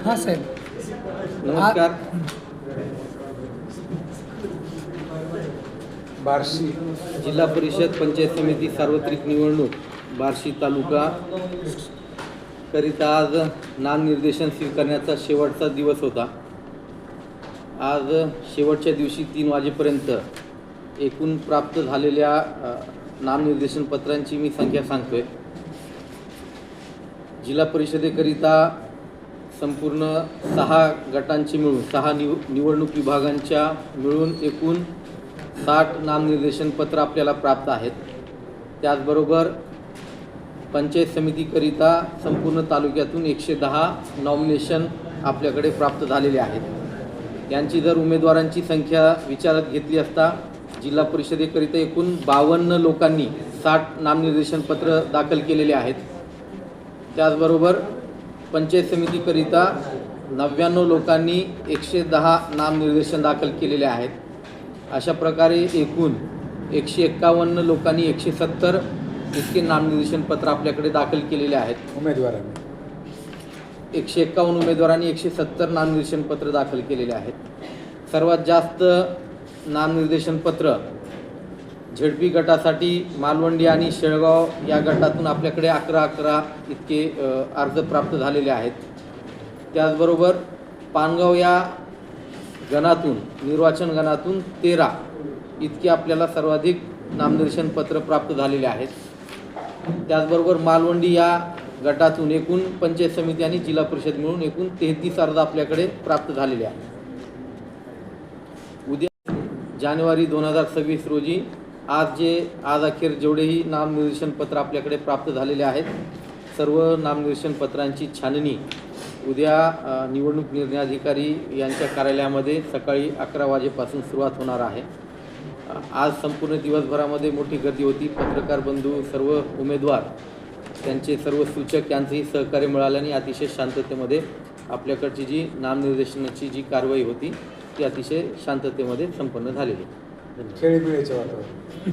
हां साहेब. नमस्कार. बार्शी जिल्हा परिषद पंचायत समिती सार्वत्रिक निवडणूक बार्शी तालुका करिता आज नामनिर्देशन स्वीकारण्याचा शेवटचा दिवस होता. आज शेवटच्या दिवशी 3 वाजेपर्यंत एकूण प्राप्त झालेल्या नामनिर्देशन पत्रांची मी संख्या सांगतोय. जिल्हा परिषदेकरिता संपूर्ण 6 गटांची मिळून 6 निवडणूक विभागांच्या मिळून एकूण 60 नामनिर्देशन पत्र आपल्याला प्राप्त आहेत. त्याचबरोबर पंचायत समितीकरिता संपूर्ण तालुक्यातून 110 नॉमिनेशन आपल्याकडे प्राप्त झालेले आहेत. यांची जर उमेदवारांची संख्या विचारात घेतली असता जिल्हा परिषदेकरिता एकूण 52 लोकांनी 60 नामनिर्देशन पत्र दाखल केलेले आहेत. त्याचबरोबर पंचायत समितीकरिता 99 लोकांनी 110 नामनिर्देशन दाखल केलेले आहेत. अशा प्रकारे एकूण 151 लोकांनी 170 इतके नामनिर्देशन पत्र आपल्याकडे दाखल केलेले आहेत. उमेदवारांनी 151 उमेदवारांनी 170 नामनिर्देशन पत्र दाखल केलेले आहेत. सर्वात जास्त नामनिर्देशन पत्र झेडपी गटासाठी मालवंडी आणि शेळगाव या गटातून आपल्याकडे 11 इतके अर्ज प्राप्त झालेले आहेत. त्याचबरोबर पानगाव या गणातून निर्वाचन गणातून 13 इतके आपल्याला सर्वाधिक नामनिर्देशन पत्र प्राप्त झालेले आहेत. त्याचबरोबर मालवंडी या गटातून एकूण पंचायत समिती आणि जिल्हा परिषद मिळून एकूण 33 अर्ज आपल्याकडे प्राप्त झालेले आहेत. उद्या जानेवारी 2026 रोजी आज अखेर जेवढेही नामनिर्देशन पत्र आपल्याकडे प्राप्त झालेले आहेत सर्व नामनिर्देशन पत्रांची छाननी उद्या निवडणूक निर्णय अधिकारी यांच्या कार्यालयामध्ये सकाळी 11 वाजेपासून सुरुवात होणार आहे. आज संपूर्ण दिवसभरामध्ये मोठी गर्दी होती. पत्रकार बंधू, सर्व उमेदवार, त्यांचे सर्व सूचक यांचंही सहकार्य मिळाल्याने अतिशय शांततेमध्ये आपल्याकडची जी नामनिर्देशनाची जी कारवाई होती ती अतिशय शांततेमध्ये संपन्न झालेली. खेळीमेळीचे वातावरण.